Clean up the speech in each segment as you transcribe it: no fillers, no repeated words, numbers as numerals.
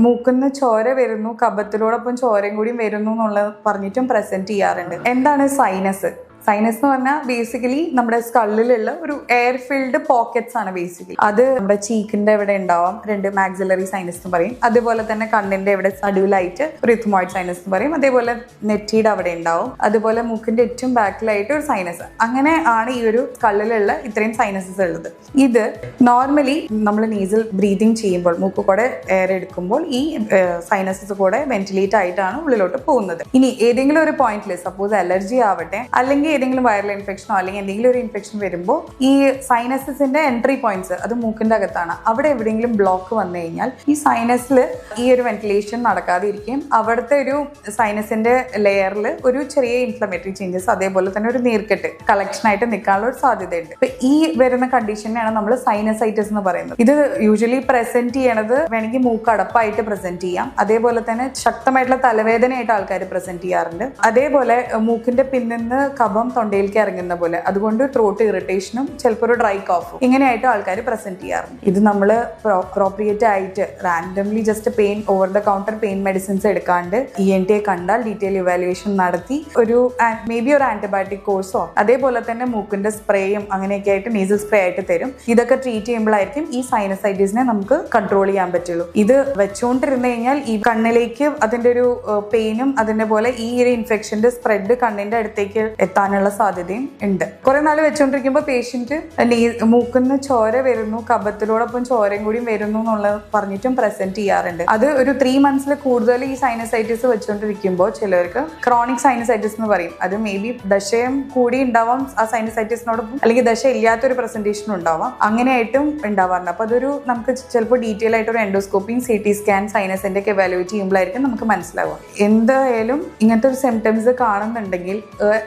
മൂക്കുന്ന് ചോര വരുന്നു, കഫത്തിലോടൊപ്പം ചോരയും കൂടി വരുന്നു എന്നുള്ളത് പറഞ്ഞിട്ടും പ്രസന്റ് ചെയ്യാറുണ്ട്. എന്താണ് സൈനസ്? സൈനസ് എന്ന് പറഞ്ഞാൽ ബേസിക്കലി നമ്മുടെ സ്കള്ളിലുള്ള ഒരു എയർ ഫിൽഡ് പോക്കറ്റ്സ് ആണ് ബേസിക്കലി. അത് നമ്മുടെ ചീക്കിന്റെ ഇവിടെ ഉണ്ടാവാം, 2 മാക്സിലറി സൈനസ് എന്ന് പറയും. അതുപോലെ തന്നെ കണ്ണിന്റെ ഇവിടെ നടുവിലായിട്ട് റിത്മോയിഡ് സൈനസ് എന്ന് പറയും. അതേപോലെ നെറ്റിയുടെ അവിടെ ഉണ്ടാവും. അതുപോലെ മൂക്കിന്റെ ഏറ്റവും ബാക്കിലായിട്ട് ഒരു സൈനസ്. അങ്ങനെ ആണ് ഈ ഒരു സ്കള്ളിലുള്ള ഇത്രയും സൈനസസ് ഉള്ളത്. ഇത് നോർമലി നമ്മൾ നേസൽ ബ്രീതിങ് ചെയ്യുമ്പോൾ, മൂക്ക് കൂടെ എയർ എടുക്കുമ്പോൾ ഈ സൈനസസ് കൂടെ വെന്റിലേറ്റ് ആയിട്ടാണ് ഉള്ളിലോട്ട് പോകുന്നത്. ഇനി ഏതെങ്കിലും ഒരു പോയിന്റിൽ സപ്പോസ് അലർജി ആവട്ടെ, അല്ലെങ്കിൽ ഏതെങ്കിലും വൈറൽ ഇൻഫെക്ഷനോ അല്ലെങ്കിൽ എന്തെങ്കിലും ഒരു ഇൻഫെക്ഷൻ വരുമ്പോൾ ഈ സൈനസസിന്റെ എൻട്രി പോയിന്റ്സ് അത് മൂക്കിന്റെ അകത്താണ്. അവിടെ എവിടെയെങ്കിലും ബ്ലോക്ക് വന്നു കഴിഞ്ഞാൽ ഈ സൈനസിൽ ഈ ഒരു വെന്റിലേഷൻ നടക്കാതെ ഇരിക്കും. അവിടുത്തെ ഒരു സൈനസിന്റെ ലെയറിൽ ഒരു ചെറിയ ഇൻഫ്ലമേറ്ററി ചേഞ്ചസ്, അതേപോലെ തന്നെ ഒരു നീർക്കെട്ട് കളക്ഷൻ ആയിട്ട് നിൽക്കാനുള്ള ഒരു സാധ്യതയുണ്ട്. അപ്പൊ ഈ വരുന്ന കണ്ടീഷനെയാണ് നമ്മൾ സൈനസൈറ്റിസ് എന്ന് പറയുന്നത്. ഇത് യൂഷ്വലി പ്രസന്റ് ചെയ്യണത് വേണമെങ്കിൽ മൂക്ക് അടപ്പായിട്ട് പ്രസന്റ് ചെയ്യാം. അതേപോലെ തന്നെ ശക്തമായിട്ടുള്ള തലവേദനയായിട്ട് ആൾക്കാർ പ്രസന്റ് ചെയ്യാറുണ്ട്. അതേപോലെ മൂക്കിന്റെ പിന്നിന്ന് കഫം തൊണ്ടയിലേക്ക് ഇറങ്ങുന്ന പോലെ, അതുകൊണ്ട് ത്രോട്ട് ഇറിറ്റേഷനും ചിലപ്പോൾ ഒരു ഡ്രൈ കോഫും ഇങ്ങനെയായിട്ട് ആൾക്കാർ പ്രസന്റ് ചെയ്യാറുണ്ട്. ഇത് നമ്മൾ പ്രോപ്രിയേറ്റ് ആയിട്ട് randomly just pain over the counter pain medicines എടുക്കാണ്ട് ENT കണ്ടാൽ ഡീറ്റെയിൽ ഇവാലുവേഷൻ നടത്തി ഒരു മേ ബി ഒരു ആന്റിബയോട്ടിക് കോഴ്സോ അതേപോലെ തന്നെ മൂക്കിന്റെ സ്പ്രേയും അങ്ങനെയൊക്കെ ആയിട്ട് നേസൽ സ്പ്രേ ആയിട്ട് തരും. ഇതൊക്കെ ട്രീറ്റ് ചെയ്യുമ്പോഴായിരിക്കും ഈ സൈനസൈറ്റിസിനെ നമുക്ക് കൺട്രോൾ ചെയ്യാൻ പറ്റുള്ളൂ. ഇത് വെച്ചുകൊണ്ടിരുന്നു കഴിഞ്ഞാൽ ഈ കണ്ണിലേക്ക് അതിന്റെ ഒരു പെയിനും അതിന്റെ പോലെ ഈ ഒരു ഇൻഫെക്ഷന്റെ സ്പ്രെഡ് കണ്ണിന്റെ അടുത്തേക്ക് എത്താനുള്ള സാധ്യതയും ഉണ്ട്. കുറെ നാൾ വെച്ചുകൊണ്ടിരിക്കുമ്പോൾ പേഷ്യന്റ് മൂക്കുന്ന് ചോര വരുന്നു, കഫത്തിലോടൊപ്പം ചോരയും കൂടി വരുന്നു എന്നുള്ളത് പറഞ്ഞിട്ടും പ്രസന്റ് ചെയ്യാറുണ്ട്. അത് ഒരു 3 months കൂടുതൽ ഈ സൈനസൈറ്റിസ് വെച്ചുകൊണ്ടിരിക്കുമ്പോൾ ചിലർക്ക് ക്രോണിക് സൈനസൈറ്റിസ് എന്ന് പറയും. അത് മേ ബി ദശയും കൂടി ഉണ്ടാവാം ആ സൈനസൈറ്റിസിനോടൊപ്പം, അല്ലെങ്കിൽ ദശ ഇല്ലാത്തൊരു പ്രസന്റേഷനും ഉണ്ടാവാം. അങ്ങനെയായിട്ടും ഉണ്ടാവാറുണ്ട്. അപ്പൊ അതൊരു നമുക്ക് ചിലപ്പോൾ ഡീറ്റെയിൽ ആയിട്ട് ഒരു എൻഡോസ്കോപ്പിയും CT സ്കാൻ സൈനസിന്റെ ഒക്കെ എവാലുവേറ്റ് ചെയ്യുമ്പോഴായിരിക്കും നമുക്ക് മനസ്സിലാവുക. എന്തായാലും ഇങ്ങനത്തെ ഒരു സിംറ്റംസ് കാണുന്നുണ്ടെങ്കിൽ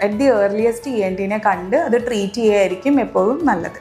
അറ്റ് ദി ഏർലിയസ്റ്റ് ENT കണ്ട് അത് ട്രീറ്റ് ചെയ്യായിരിക്കും എപ്പോഴും നല്ലത്.